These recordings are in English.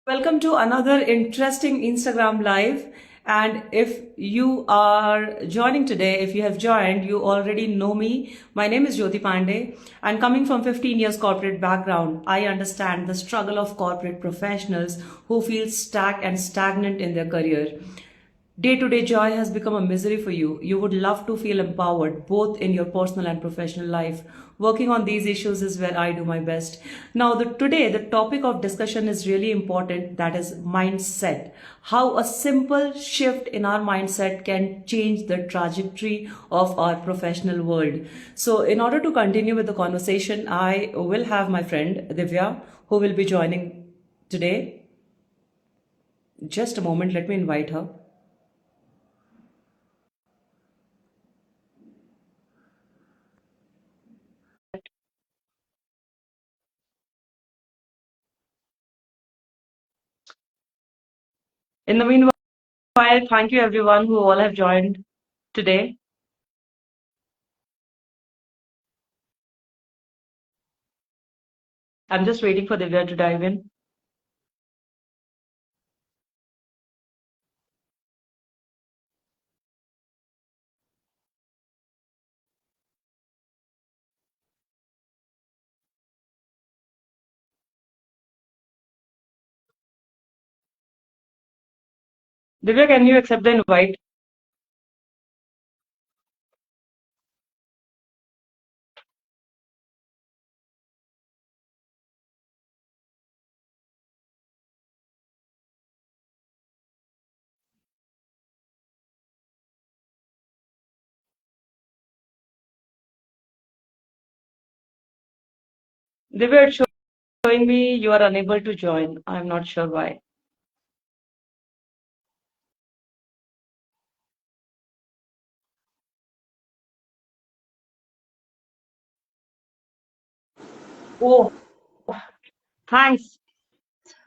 Welcome to another interesting Instagram Live. And if you are joining today, if you have joined, you already know me. My name is Jyoti Pandey, and coming from 15 years corporate background, I understand the struggle of corporate professionals who feel stuck and stagnant in their career. Day to day joy has become a misery for you. You would love to feel empowered both in your personal and professional life. Working on these issues is where I do my best. Now, today, the topic of discussion is really important, that is mindset. How a simple shift in our mindset can change the trajectory of our professional world. So, in order to continue with the conversation, I will have my friend Divya who will be joining today. Just a moment, let me invite her. In the meanwhile, thank you everyone who all have joined today. I'm just waiting for Divya to dive in. Divya, can you accept the invite? Divya, it's showing me you are unable to join. I'm not sure why. Oh, thanks.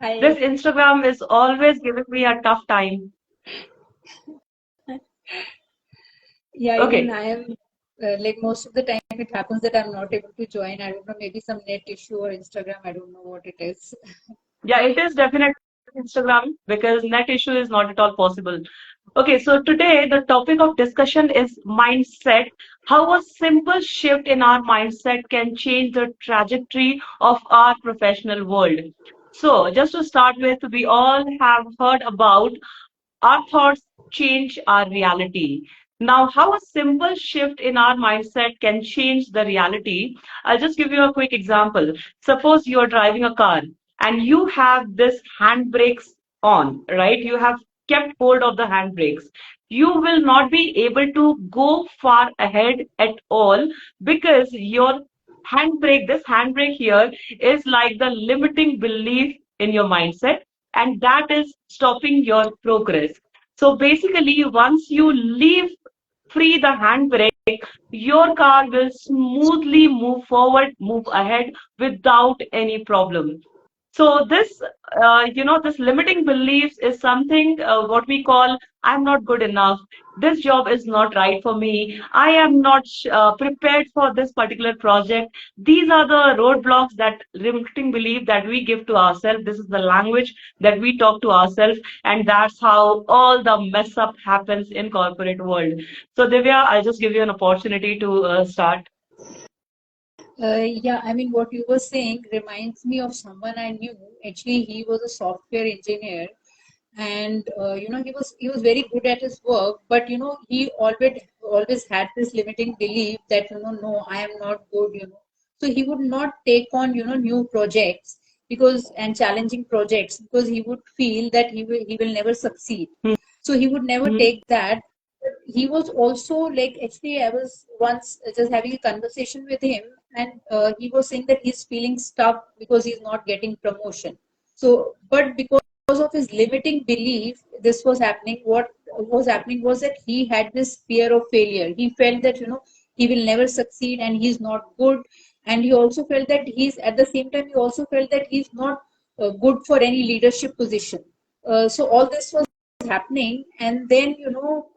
Hi. This Instagram is always giving me a tough time. Yeah, even Okay. I am like most of the time it happens that I'm not able to join. I don't know, maybe some net issue or Instagram. I don't know what it is. Yeah, it is definitely Instagram because net issue is not at all possible. Okay, so today the topic of discussion is mindset. How a simple shift in our mindset can change the trajectory of our professional world. So, just to start with, we all have heard about our thoughts change our reality. Now, how a simple shift in our mindset can change the reality. I'll just give you a quick example. Suppose you are driving a car and you have this handbrakes on, right? You have kept hold of the handbrakes. You will not be able to go far ahead at all because your this handbrake here is like the limiting belief in your mindset, and that is stopping your progress. So basically, once you leave free the handbrake, your car will smoothly move forward, move ahead without any problem. So this limiting beliefs is something what we call I'm not good enough. This job is not right for me. I am not prepared for this particular project. These are the roadblocks, that limiting belief that we give to ourselves. This is the language that we talk to ourselves, and that's how all the mess up happens in corporate world. So Divya, I'll just give you an opportunity to start. Yeah, I mean, what you were saying reminds me of someone I knew. Actually, he was a software engineer, and he was very good at his work. But he always had this limiting belief that no, I am not good. So he would not take on new projects because and challenging projects because he would feel that he will never succeed. So he would never Mhm. take that. He was also like, actually I was once just having a conversation with him, and he was saying that he's feeling stuck because he's not getting promotion. So but because of his limiting belief, this was happening. What was happening was that he had this fear of failure. He felt that he will never succeed and he's not good. And he also felt that he's at the same time he also felt that he's not good for any leadership position. So all this was happening, and then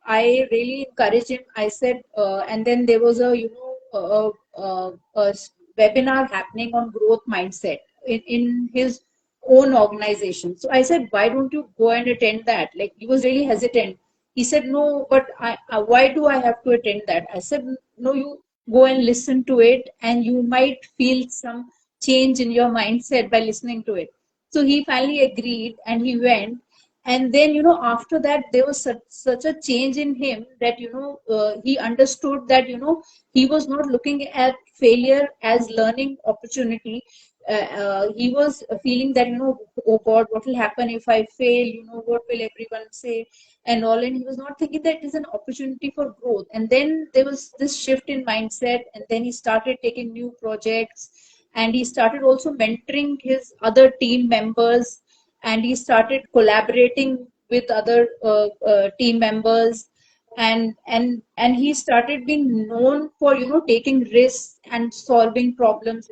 I really encouraged him. I said, and then there was a webinar happening on growth mindset in his own organization. So I said, why don't you go and attend that? Like, he was really hesitant. He said, no, but why do I have to attend that? I said, no, you go and listen to it, and you might feel some change in your mindset by listening to it. So he finally agreed and he went. And then, after that, there was such a change in him that, he understood that, he was not looking at failure as learning opportunity. He was feeling that, oh God, what will happen if I fail? What will everyone say? And all. And he was not thinking that it is an opportunity for growth. And then there was this shift in mindset. And then he started taking new projects, and he started also mentoring his other team members, and he started collaborating with other team members, and he started being known for taking risks and solving problems.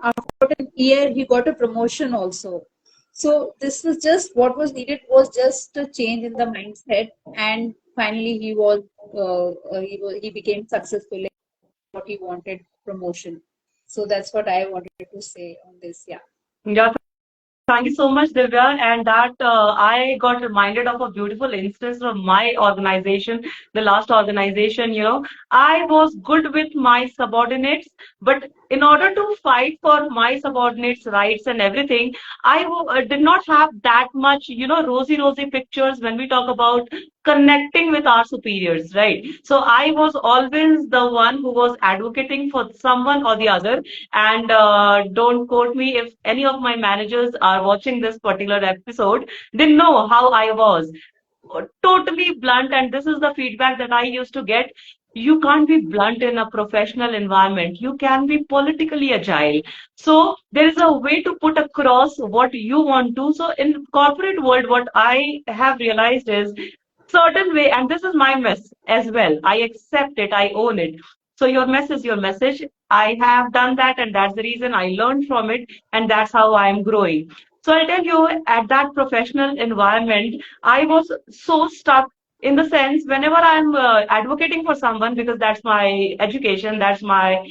After a year he got a promotion also. So this was just what was needed, was just a change in the mindset, and finally he became successful in what he wanted, promotion. So that's what I wanted to say on this. Yeah. Yeah, thank you so much, Divya. And that I got reminded of a beautiful instance from my organization, the last organization. I was good with my subordinates, but in order to fight for my subordinates' rights and everything, I did not have that much, rosy pictures when we talk about connecting with our superiors, right? So I was always the one who was advocating for someone or the other. And don't quote me if any of my managers are watching this particular episode. They know how I was totally blunt, and this is the feedback that I used to get. You can't be blunt in a professional environment. You can be politically agile. So there is a way to put across what you want to. So in corporate world, what I have realized is certain way, and this is my mess as well. I accept it, I own it. So your mess is your message. I have done that, and that's the reason I learned from it, and that's how I am growing. So I'll tell you, at that professional environment, I was so stuck in the sense whenever I'm advocating for someone, because that's my education, that's my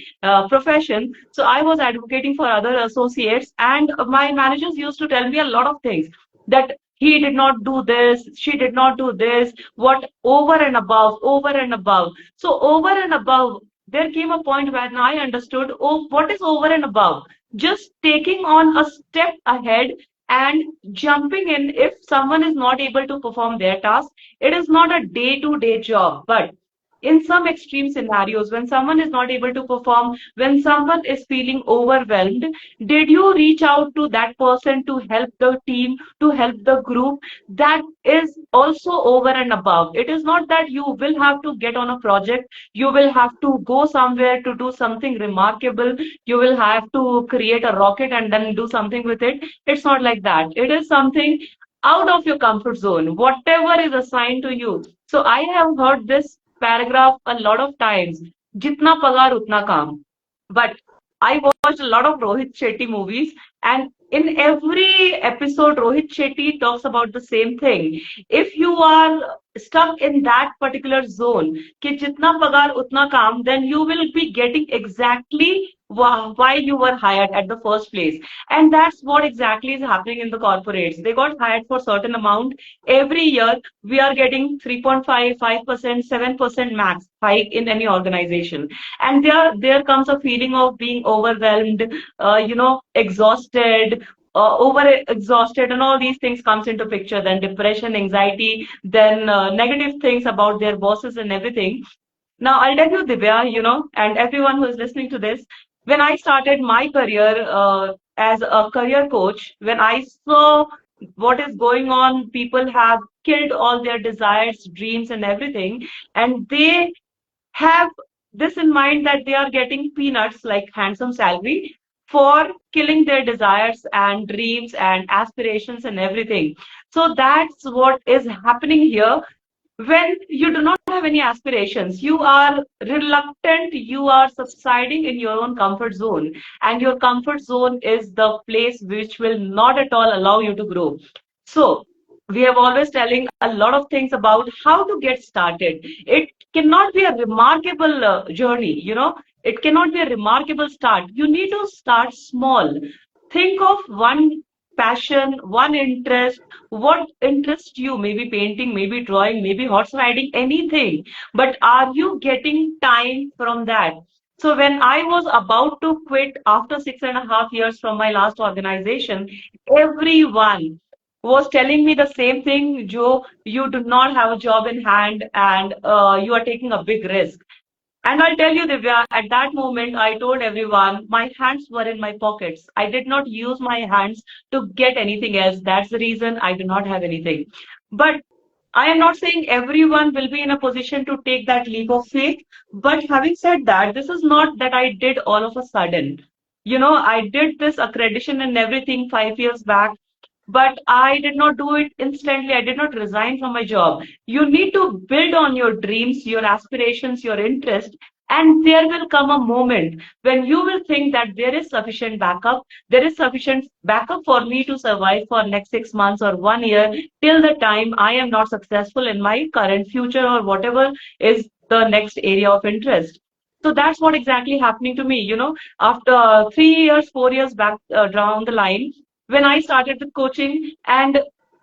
profession. So I was advocating for other associates, and my managers used to tell me a lot of things, that he did not do this, she did not do this, what over and above, over and above. So over and above, there came a point when I understood, oh, what is over and above? Just taking on a step ahead and jumping in if someone is not able to perform their task. It is not a day-to-day job, but in some extreme scenarios, when someone is not able to perform, when someone is feeling overwhelmed, did you reach out to that person to help the team, to help the group? That is also over and above. It is not that you will have to get on a project, you will have to go somewhere to do something remarkable, you will have to create a rocket and then do something with it. It's not like that. It is something out of your comfort zone, whatever is assigned to you. So I have heard this paragraph a lot of times. Jitna pagar utna kaam. But I watched a lot of Rohit Shetty movies, and in every episode, Rohit Shetty talks about the same thing. If you are stuck in that particular zone, कि जितना पगार उतना काम, then you will be getting exactly why you were hired at the first place. And that's what exactly is happening in the corporates. They got hired for certain amount. Every year, we are getting 3.5, 5%, 7% max hike in any organization. And there comes a feeling of being overwhelmed, exhausted, over exhausted, and all these things comes into picture. Then depression, anxiety, then negative things about their bosses and everything. Now I'll tell you, Divya, and everyone who is listening to this, when I started my career as a career coach, when I saw what is going on, people have killed all their desires, dreams, and everything, and they have this in mind that they are getting peanuts, like handsome salary, for killing their desires and dreams and aspirations and everything. So that's what is happening here. When you do not have any aspirations, you are reluctant, you are subsiding in your own comfort zone, and your comfort zone is the place which will not at all allow you to grow. So we have always telling a lot of things about how to get started. It cannot be a remarkable journey. It cannot be a remarkable start. You need to start small. Think of one passion, one interest, what interests you, maybe painting, maybe drawing, maybe horse riding, anything. But are you getting time from that? So when I was about to quit after 6.5 years from my last organization, everyone was telling me the same thing, Joe, you do not have a job in hand and you are taking a big risk. And I'll tell you, Divya, at that moment, I told everyone my hands were in my pockets. I did not use my hands to get anything else. That's the reason I do not have anything. But I am not saying everyone will be in a position to take that leap of faith. But having said that, this is not that I did all of a sudden. I did this accreditation and everything 5 years back, but I did not do it instantly. I did not resign from my job. You need to build on your dreams, your aspirations, your interest, and there will come a moment when you will think that there is sufficient backup. There is sufficient backup for me to survive for next 6 months or 1 year till the time I am not successful in my current future or whatever is the next area of interest. So that's what exactly happening to me. After 3 years, 4 years back down the line, when I started with coaching, and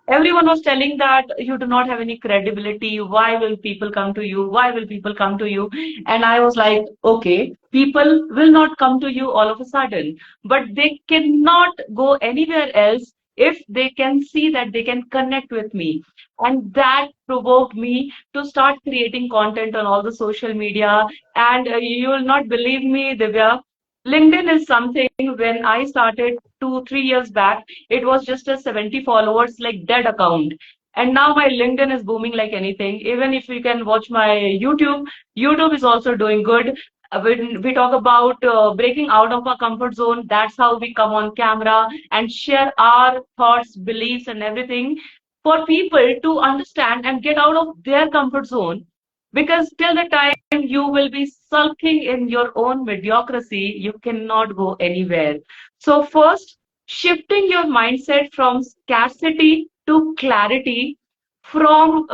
everyone was telling that you do not have any credibility. Why will people come to you? Why will people come to you? And I was like, okay, people will not come to you all of a sudden, but they cannot go anywhere else if they can see that they can connect with me. And that provoked me to start creating content on all the social media. And you will not believe me, Divya. LinkedIn is something when I started 2, 3 years back, it was just a 70 followers, like dead account. And now my LinkedIn is booming like anything. Even if you can watch my YouTube, YouTube is also doing good. When we talk about breaking out of our comfort zone, that's how we come on camera and share our thoughts, beliefs, and everything for people to understand and get out of their comfort zone. Because till the time you will be sulking in your own mediocrity, you cannot go anywhere. So, first, shifting your mindset from scarcity to clarity, from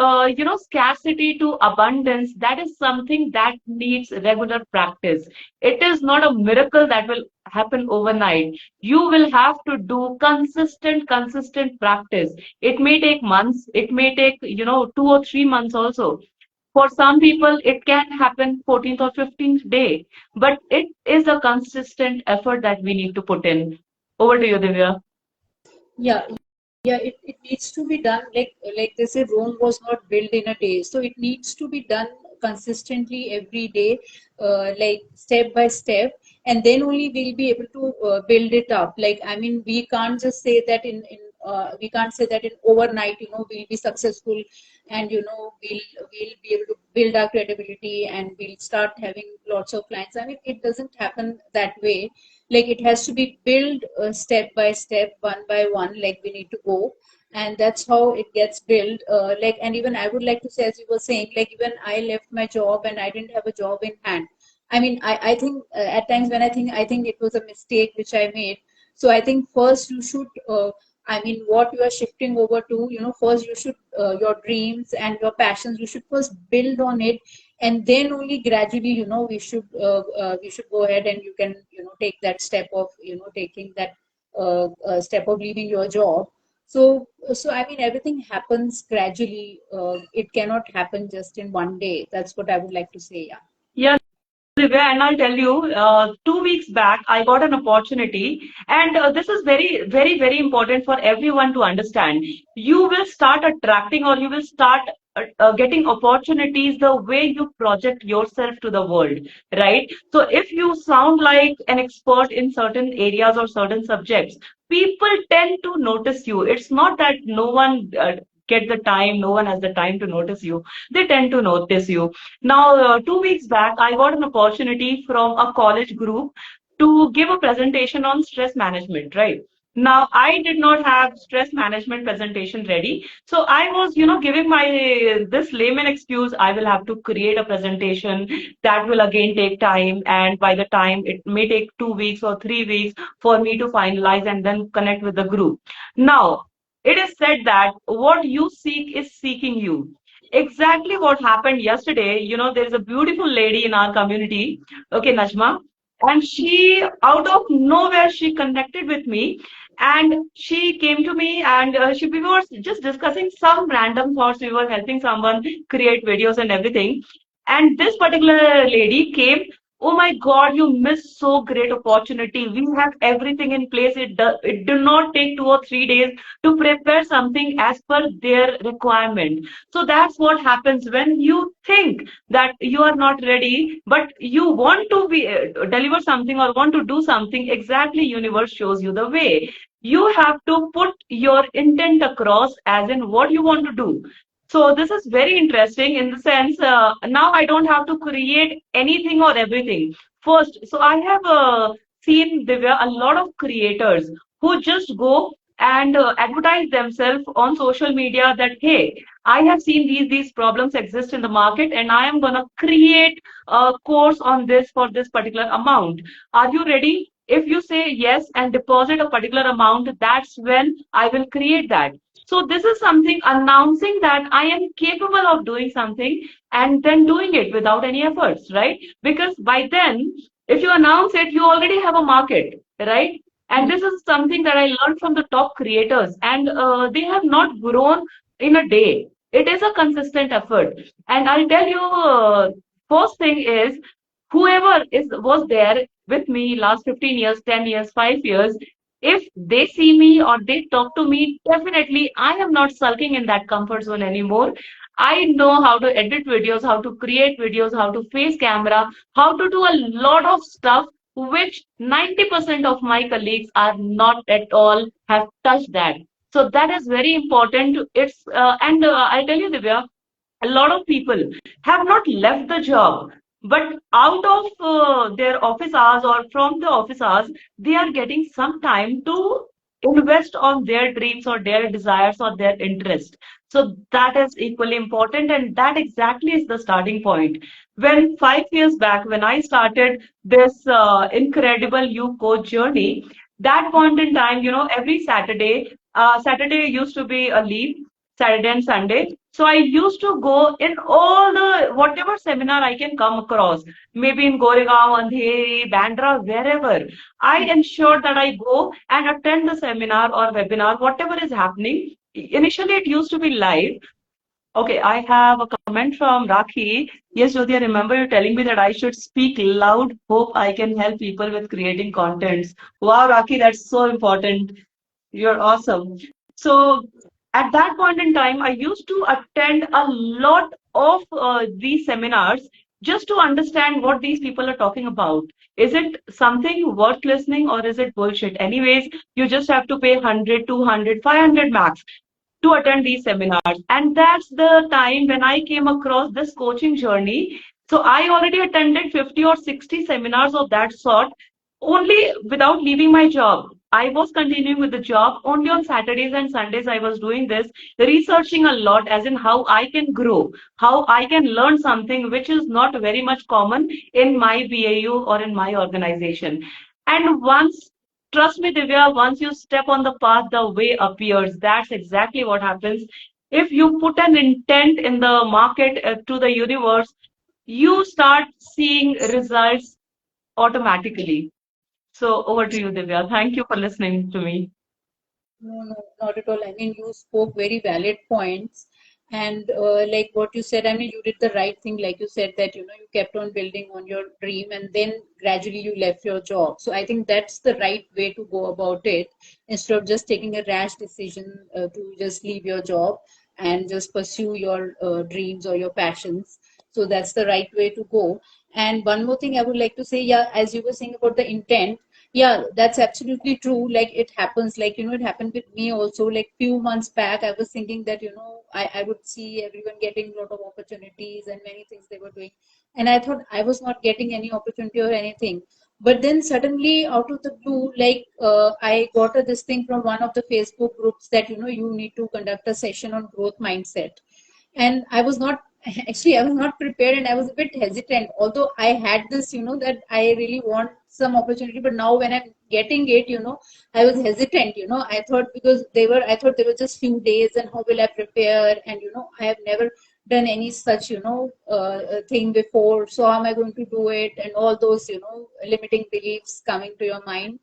scarcity to abundance, that is something that needs regular practice. It is not a miracle that will happen overnight. You will have to do consistent practice. It may take months, it may take 2 or 3 months also. For some people, it can happen 14th or 15th day, but it is a consistent effort that we need to put in. Over to you, Divya. Yeah, yeah, it needs to be done like they say, Rome was not built in a day. So it needs to be done consistently every day, like step by step, and then only we'll be able to build it up. Like, I mean, we can't just say that we can't say that in overnight, we'll be successful, and we'll be able to build our credibility and we'll start having lots of clients. I mean, it doesn't happen that way. Like, it has to be built step by step, one by one, like we need to go, and that's how it gets built. Like, and even I would like to say, as you were saying, like, even I left my job and I didn't have a job in hand. I mean, I think at times when I think it was a mistake which I made. So I think first you should I mean, what you are shifting over to, first you should your dreams and your passions, you should first build on it, and then only gradually, we should go ahead and you can, take that step of, taking that step of leaving your job. So I mean, everything happens gradually. It cannot happen just in one day. That's what I would like to say. Yeah. Yeah, Divya, and I'll tell you, 2 weeks back, I got an opportunity, and this is very, very, very important for everyone to understand. You will start attracting, or you will start getting opportunities the way you project yourself to the world, right? So if you sound like an expert in certain areas or certain subjects, people tend to notice you. It's not that no one get the time, no one has the time to notice you. They tend to notice you. Now, 2 weeks back, I got an opportunity from a college group to give a presentation on stress management, right? Now, I did not have stress management presentation ready. So I was, giving my this layman excuse, I will have to create a presentation that will again take time. And by the time it may take 2 weeks or 3 weeks for me to finalize and then connect with the group. Now, it is said that what you seek is seeking you. Exactly what happened yesterday. There is a beautiful lady in our community, okay, Najma, And she, out of nowhere, she connected with me, and she came to me, and we were just discussing some random thoughts. We were helping someone create videos and everything. And this particular lady came, oh my God, you missed so great opportunity. We have everything in place. It do not take 2 or 3 days to prepare something as per their requirement. So that's what happens when you think that you are not ready, but you want to be deliver something or want to do something. Exactly, universe shows you the way. You have to put your intent across, as in what you want to do. So this is very interesting in the sense, now I don't have to create anything or everything first. So I have seen there were a lot of creators who just go and advertise themselves on social media that, hey, I have seen these problems exist in the market, and I am gonna create a course on this for this particular amount. Are you ready? If you say yes and deposit a particular amount, that's when I will create that. So this is something announcing that I am capable of doing something, and then doing it without any efforts, right? Because by then, if you announce it, you already have a market, right? And this is something that I learned from the top creators, and they have not grown in a day. It is a consistent effort. And I'll tell you, first thing is, whoever is was there with me last 15 years, 10 years, 5 years, if they see me or they talk to me, definitely I am not sulking in that comfort zone anymore. I know how to edit videos, how to create videos, how to face camera, how to do a lot of stuff which 90% of my colleagues are not at all have touched that. So that is very important. It's and I'll tell you, Divya, a lot of people have not left the job, but out of their office hours or from the office hours, they are getting some time to invest on their dreams or their desires or their interest. So that is equally important, and that exactly is the starting point. When 5 years back, when I started this incredible you coach journey, that point in time, every Saturday, Saturday used to be a leave, Saturday and Sunday. So I used to go in all the whatever seminar I can come across, maybe in Goregaon, Andheri, Bandra, wherever. I ensure that I go and attend the seminar or webinar, whatever is happening. Initially, it used to be live. Okay, I have a comment from Rakhi. Yes, Jyoti, I remember you telling me that I should speak loud. Hope I can help people with creating contents. Wow, Rakhi, that's so important. You're awesome. So at that point in time, I used to attend a lot of these seminars just to understand what these people are talking about. Is it something worth listening or is it bullshit? Anyways, you just have to pay 100, 200, 500 max to attend these seminars. And that's the time when I came across this coaching journey. So I already attended 50 or 60 seminars of that sort only without leaving my job. I was continuing with the job. Only on Saturdays and Sundays, I was doing this, researching a lot, as in how I can grow, how I can learn something which is not very much common in my BAU or in my organization. And once, trust me, Divya, once you step on the path, the way appears. That's exactly what happens. If you put an intent in the market to the universe, you start seeing results automatically. So over to you, Divya. Thank you for listening to me. No, no, not at all. I mean, you spoke very valid points. And like what you said, I mean, you did the right thing. Like you said that, you kept on building on your dream and then gradually you left your job. So I think that's the right way to go about it instead of just taking a rash decision to just leave your job and just pursue your dreams or your passions. So that's the right way to go. And one more thing I would like to say, yeah, as you were saying about the intent, yeah, that's absolutely true. Like it happens, like, it happened with me also. Like few months back, I was thinking that, I would see everyone getting a lot of opportunities and many things they were doing. And I thought I was not getting any opportunity or anything. But then suddenly out of the blue, like I got this thing from one of the Facebook groups that, you need to conduct a session on growth mindset. And I was not actually, I was not prepared and I was a bit hesitant, although I had this, that I really want some opportunity. But now when I'm getting it, I was hesitant. I thought, because I thought they were just few days and how will I prepare, and I have never done any such, thing before. So how am I going to do it? And all those, limiting beliefs coming to your mind.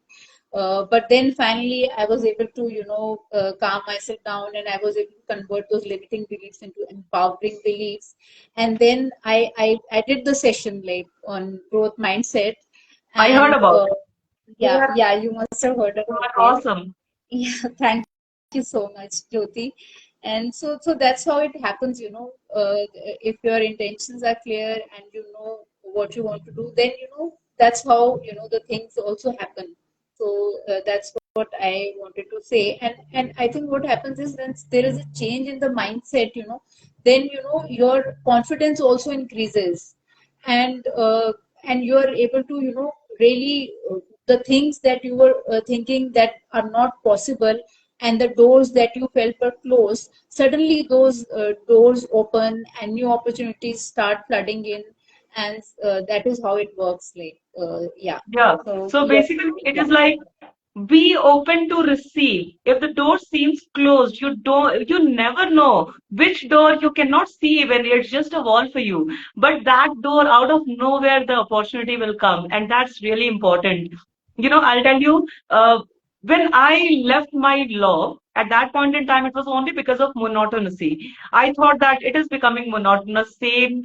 But then finally, I was able to, calm myself down, and I was able to convert those limiting beliefs into empowering beliefs. And then I did the session like on growth mindset, I heard and about it. You yeah, are, yeah, you must have heard you about are it. awesome. Yeah, thank you so much, Jyoti. And so that's how it happens, if your intentions are clear and you know what you want to do, then that's how the things also happen. So that's what I wanted to say. And I think what happens is when there is a change in the mindset, then your confidence also increases, and you are able to really the things that you were thinking that are not possible, and the doors that you felt were closed, suddenly those doors open and new opportunities start flooding in. And that is how it works, like yeah. Yeah. So So yes, basically, it yeah. is like be open to receive. If the door seems closed, you never know which door you cannot see when it's just a wall for you. But that door, out of nowhere, the opportunity will come. And that's really important. I'll tell you, when I left my law, at that point in time, it was only because of monotonicity. I thought that it is becoming monotonous, same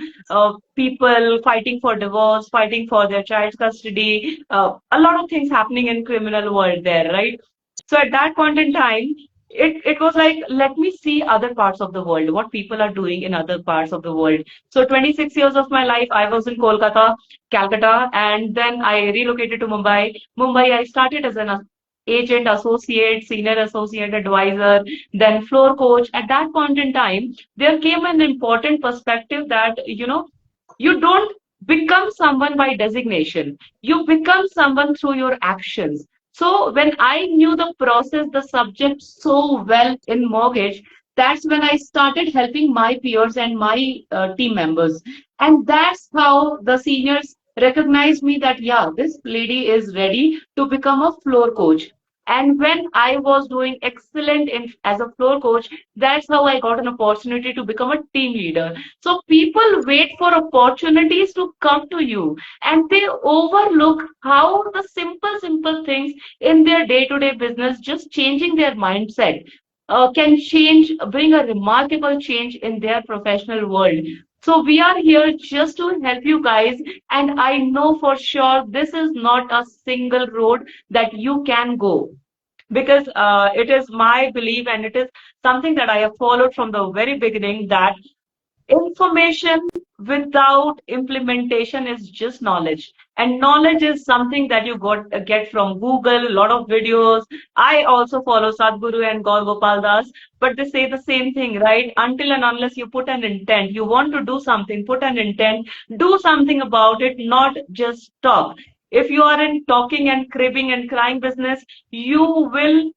people fighting for divorce, fighting for their child's custody, a lot of things happening in criminal world there, right? So at that point in time, it was like, let me see other parts of the world, what people are doing in other parts of the world. So 26 years of my life, I was in Kolkata, Calcutta, and then I relocated to Mumbai. Mumbai, I started as an agent, associate, senior associate advisor, then floor coach. At that point in time, there came an important perspective that, you don't become someone by designation. You become someone through your actions. So when I knew the process, the subject so well in mortgage, that's when I started helping my peers and my team members. And that's how the seniors recognized me that, yeah, this lady is ready to become a floor coach. And when I was doing excellent as a floor coach, that's how I got an opportunity to become a team leader. So people wait for opportunities to come to you, and they overlook how the simple things in their day-to-day business, just changing their mindset, can bring a remarkable change in their professional world. So we are here just to help you guys, and I know for sure this is not a single road that you can go, because it is my belief and it is something that I have followed from the very beginning, that information without implementation is just knowledge. And knowledge is something that you get from Google, a lot of videos. I also follow Sadhguru and Gaur Gopal Das, but they say the same thing, right? Until and unless you put an intent, you want to do something, put an intent, do something about it, not just talk. If you are in talking and cribbing and crying business, you will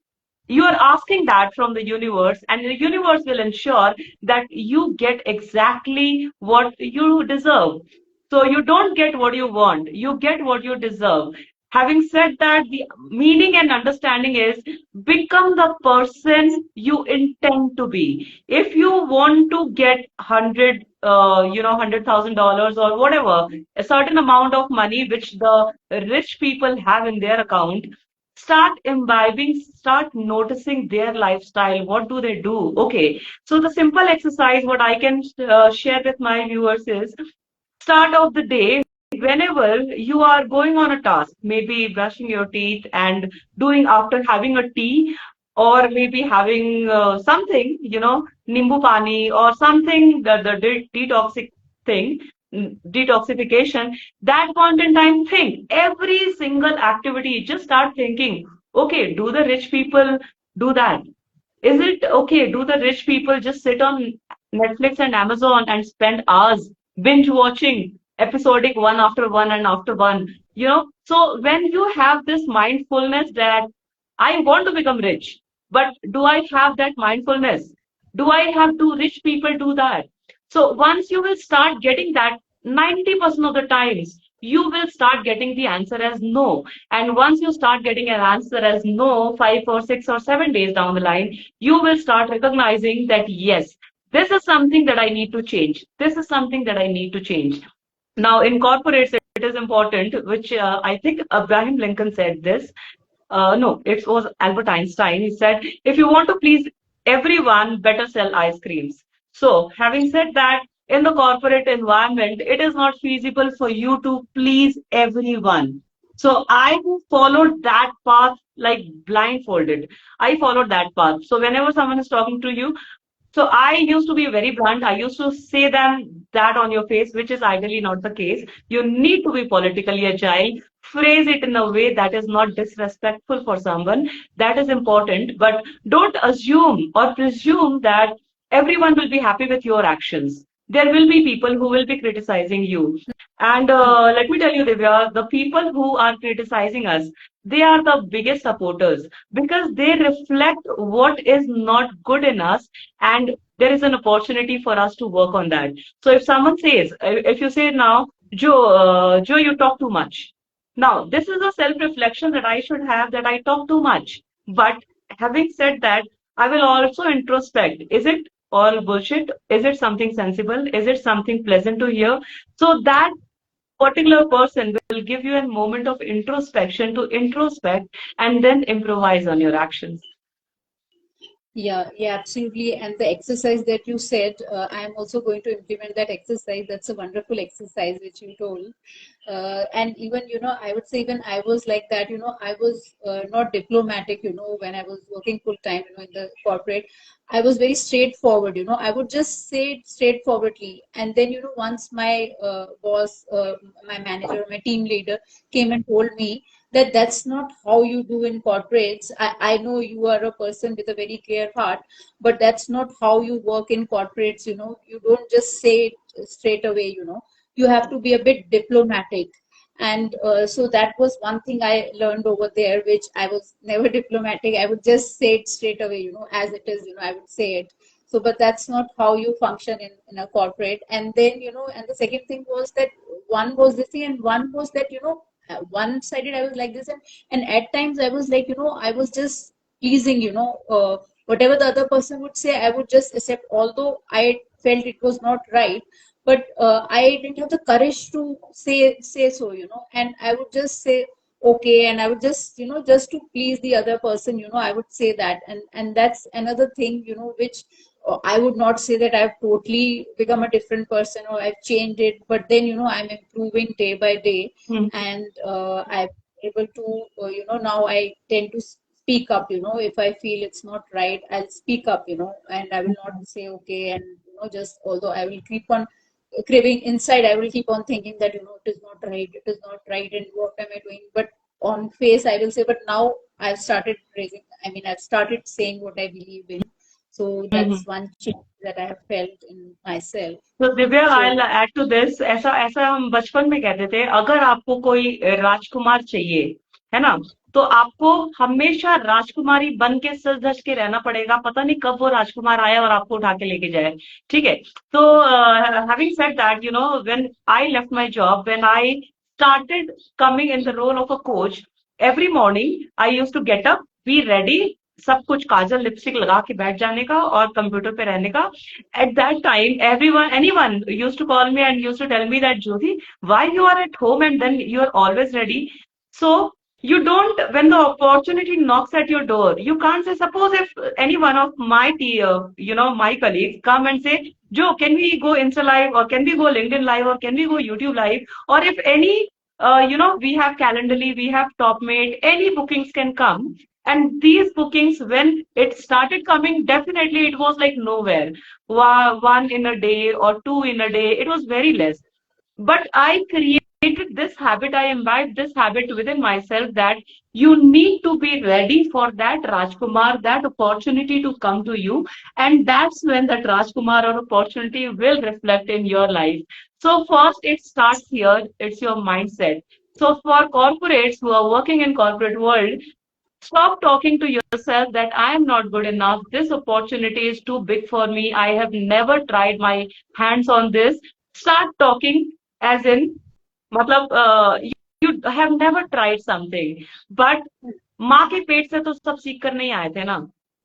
you are asking that from the universe, and the universe will ensure that you get exactly what you deserve. So you don't get what you want, you get what you deserve. Having said that, the meaning and understanding is, become the person you intend to be. If you want to get 100,000 dollars or whatever, a certain amount of money which the rich people have in their account, start imbibing, start noticing their lifestyle. What do they do? Okay, so the simple exercise what I can share with my viewers is, start of the day, whenever you are going on a task, maybe brushing your teeth and doing after having a tea, or maybe having something, nimbu pani or something, the detoxic thing, detoxification, that point in time, think every single activity, just start thinking, okay, do the rich people do that? Is it okay? Do the rich people just sit on Netflix and Amazon and spend hours binge watching episodic one after one and after one? So when you have this mindfulness that I want to become rich, but do I have that mindfulness? Do I have to rich people do that? So once you will start getting that, 90% of the times you will start getting the answer as no. And once you start getting an answer as no, 5 or 6 or 7 days down the line, you will start recognizing that yes, this is something that I need to change. This is something that I need to change. Now, in corporates, it is important, which I think Abraham Lincoln said this. No, it was Albert Einstein. He said, if you want to please everyone, better sell ice creams. So, having said that, in the corporate environment, it is not feasible for you to please everyone. So, I followed that path like blindfolded. I followed that path. So, whenever someone is talking to you, so I used to be very blunt. I used to say them that on your face, which is ideally not the case. You need to be politically agile. Phrase it in a way that is not disrespectful for someone. That is important. But don't assume or presume that everyone will be happy with your actions. There will be people who will be criticizing you. And let me tell you, Divya, the people who are criticizing us, they are the biggest supporters because they reflect what is not good in us, and there is an opportunity for us to work on that. So if someone says, if you say now, Joe, you talk too much. Now, this is a self-reflection that I should have, that I talk too much. But having said that, I will also introspect. Is it all bullshit? Is it something sensible? Is it something pleasant to hear? So that particular person will give you a moment of introspection to introspect and then improvise on your actions. Yeah, yeah, absolutely. And the exercise that you said, I am also going to implement that exercise. That's a wonderful exercise which you told. And even, I would say even I was like that, I was not diplomatic, when I was working full time, in the corporate. I was very straightforward, I would just say it straightforwardly. And then, once my boss, my manager, my team leader came and told me that that's not how you do in corporates. I know you are a person with a very clear heart, but that's not how you work in corporates. You don't just say it straight away. You have to be a bit diplomatic. And so that was one thing I learned over there, which I was never diplomatic. I would just say it straight away, as it is, I would say it. So, but that's not how you function in a corporate. And then, and the second thing was that one was this thing, and one was that, one sided I was like this, and at times I was like, I was just pleasing, whatever the other person would say, I would just accept, although I felt it was not right, but I didn't have the courage to say so, and I would just say okay, and I would just, just to please the other person, I would say that. And that's another thing, which I would not say that I've totally become a different person or I've changed it, but then, I'm improving day by day. And I'm able to, now I tend to speak up, if I feel it's not right, I'll speak up, and I will not say okay. And, just although I will keep on craving inside, I will keep on thinking that, it is not right, it is not right, and what am I doing? But on face, I will say, but now I've started raising, I've started saying what I believe in. So that's one change that I have felt in myself. तो Divya, So, I'll add to this. ऐसा ऐसा हम बचपन में कहते थे, अगर आपको कोई राजकुमार चाहिए, है ना, तो आपको हमेशा राजकुमारी बन के सज धज के रहना पड़ेगा. पता नहीं कब वो राजकुमार आए और आपको उठा के लेके जाए. ठीक है. तो having said that, when I left my job, when I started coming in the role of a coach, every morning I used to get up, be ready, सब कुछ काजल लिपस्टिक लगा के बैठ जाने का और कंप्यूटर पे रहने का. At that time, anyone used to call me and used to tell me that, Jyoti, why you are at home and then you are always ready? So you don't, when the opportunity knocks at your door, you can't say, suppose if any one of my my colleagues come and say, Joe, can we go Insta Live, or can we go LinkedIn Live, or can we go YouTube Live? Or if any, we have Calendly, we have TopMate, any bookings can come. And these bookings, when it started coming, definitely it was like nowhere. One in a day or two in a day, it was very less. But I created this habit, I imbibed this habit within myself that you need to be ready for that Rajkumar, that opportunity to come to you. And that's when that Rajkumar or opportunity will reflect in your life. So first it starts here, it's your mindset. So for corporates who are working in corporate world, stop talking to yourself that I am not good enough. This opportunity is too big for me. I have never tried my hands on this. Start talking as in, मतलब, you have never tried something. But माँ के पेट से तो सब सीख कर नहीं आए थे ना.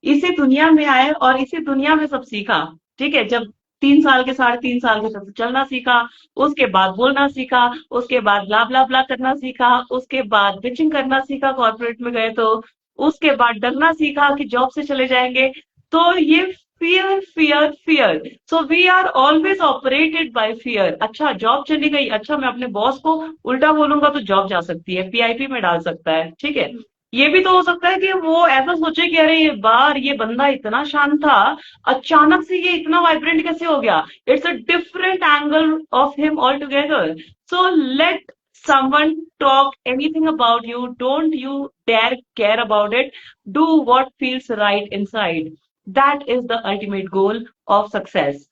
इसी दुनिया में आए और इसी दुनिया में सब सीखा. ठीक है, जब 3 साल के 3.5 साल के तक चलना सीखा, उसके बाद बोलना सीखा, उसके बाद ब्ला ब्ला ब्ला करना सीखा, उसके बाद बिचिंग करना सीखा, कॉर्पोरेट में गए तो उसके बाद डरना सीखा कि जॉब से चले जाएंगे। तो ये fear fear fear, so we are always operated by fear. अच्छा जॉब चली गई, अच्छा मैं अपने बॉस को उल्टा बोलूंगा तो जॉब जा सकती है, पीआईपी में डाल सकता है, ठीक है। ये भी तो हो सकता है कि वो ऐसा सोचे कि अरे ये बार ये बंदा इतना शांत था, अचानक से ये इतना वाइब्रेंट कैसे हो गया। It's a different angle of him all together. So let someone talk anything about you, don't you dare care about it. Do what feels right inside. That is the ultimate goal of success.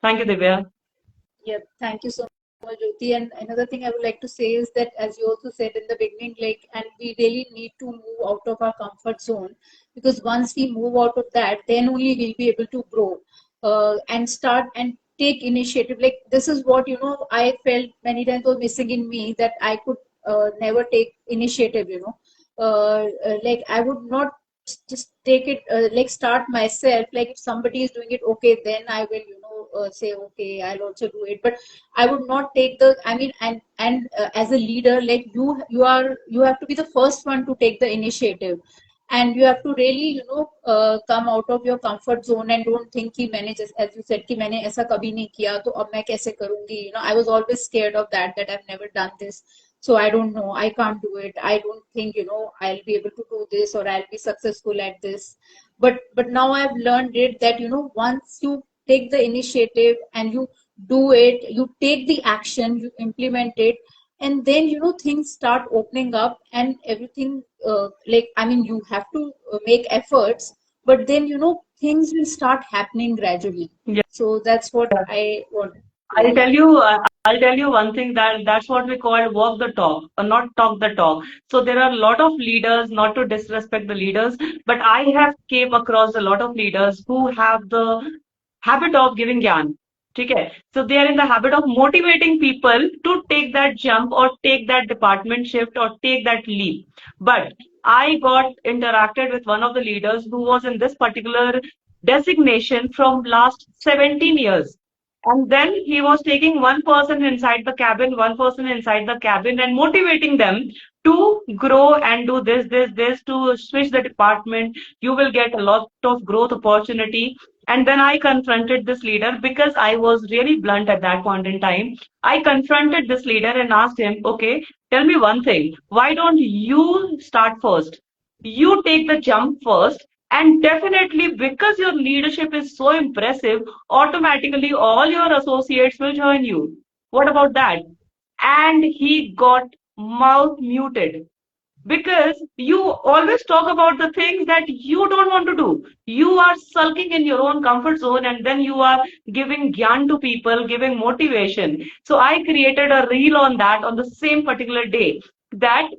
Thank you, Divya. Yeah, thank you so much, Jyoti. And another thing I would like to say is that, as you also said in the beginning, like, and we really need to move out of our comfort zone, because once we move out of that, then only we'll be able to grow and start and take initiative. Like, this is what, I felt many times was missing in me, that I could never take initiative, like, I would not just take it, like, start myself. Like, if somebody is doing it, okay, then I will, say, okay, I'll also do it. But I would not take the, I mean, and as a leader, like, you have to be the first one to take the initiative, and you have to really, come out of your comfort zone, and don't think कि मैंने just, as you said, कि मैंने ऐसा कभी नहीं किया तो अब मैं कैसे करूंगी. I was always scared of that I've never done this, so I don't know, I can't do it, I don't think, I'll be able to do this, or I'll be successful at this. But now I've learned it, that, once you take the initiative and you do it, you take the action, you implement it, and then, things start opening up, and everything, like, I mean, you have to make efforts, but then, things will start happening gradually. Yeah. So that's what I want to I'll say. tell Yeah. you, I'll tell you one thing, that that's what we call walk the talk, or not talk the talk. So there are a lot of leaders, not to disrespect the leaders, but I have came across a lot of leaders who have the habit of giving gyan. Okay, so they are in the habit of motivating people to take that jump or take that department shift or take that leap. But I got interacted with one of the leaders who was in this particular designation from last 17 years, and then he was taking one person inside the cabin, and motivating them to grow and do this, to switch the department. You will get a lot of growth opportunity. And then I confronted this leader because I was really blunt at that point in time. I confronted this leader and asked him, okay, tell me one thing. Why don't you start first? You take the jump first, and definitely because your leadership is so impressive, automatically all your associates will join you. What about that? And he got mouth muted because you always talk about the things that you don't want to do. You are sulking in your own comfort zone, and then you are giving gyan to people, giving motivation. So I created a reel on that on the same particular day, that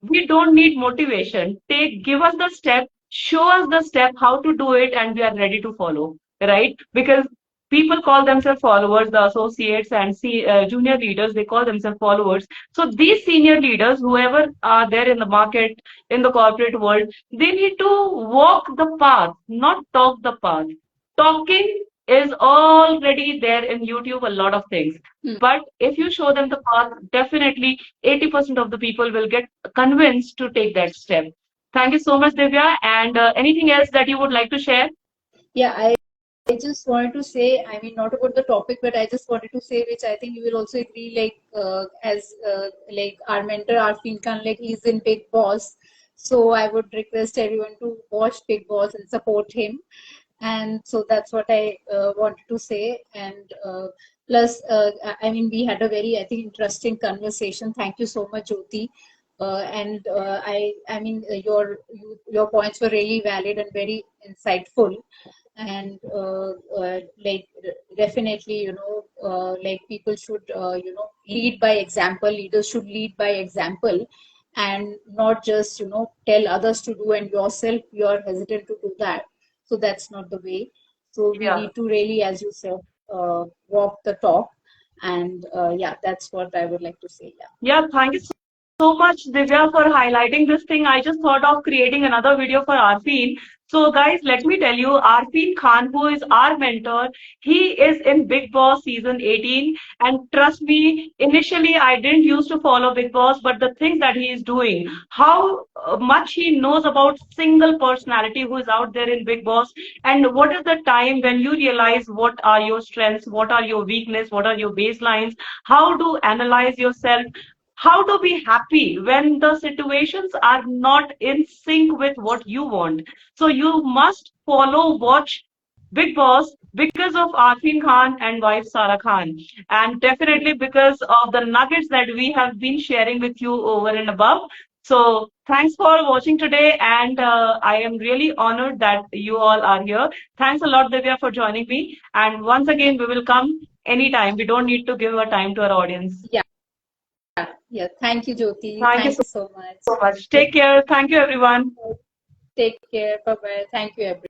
we don't need motivation. Give us the step, show us the step how to do it, and we are ready to follow, right? Because people call themselves followers, the associates and junior leaders, they call themselves followers. So these senior leaders, whoever are there in the market, in the corporate world, they need to walk the path, not talk the path. Talking is already there in YouTube, a lot of things. But if you show them the path, definitely 80% of the people will get convinced to take that step. Thank you so much, Divya. And anything else that you would like to share? Yeah, I just wanted to say, I mean, not about the topic, but I just wanted to say, which I think you will also agree, like, as like our mentor, Arfin Khan, like, he's in Big Boss. So I would request everyone to watch Big Boss and support him. And so that's what I wanted to say. And plus, I mean, we had a very, I think, interesting conversation. Thank you so much, Jyoti. And I mean, your points were really valid and very insightful. And like, definitely, like, people should, lead by example. Leaders should lead by example, and not just, tell others to do, and yourself you're hesitant to do that. So that's not the way. So we Yeah. need to really, as you said, walk the talk. And yeah, that's what I would like to say. Yeah. Yeah, thank you so much, Divya, for highlighting this thing. I just thought of creating another video for Arfeen. So, guys, let me tell you, Arfeen Khan, who is our mentor, he is in Big Boss season 18. And trust me, initially I didn't used to follow Big Boss, but the things that he is doing, how much he knows about single personality who is out there in Big Boss, and what is the time when you realize what are your strengths, what are your weakness, what are your baselines, how to analyze yourself, how to be happy when the situations are not in sync with what you want. So you must follow, watch Big Boss because of Arfin Khan and wife Sara Khan, and definitely because of the nuggets that we have been sharing with you over and above. So thanks for watching today, and I am really honored that you all are here. Thanks a lot, Divya, for joining me. And once again, we will come anytime. We don't need to give our time to our audience. Yeah, yeah. Thank you, Jyoti. Thank you Thank so you so much. much. Take care. Thank you, everyone. Take care. Bye bye. Thank you, everyone.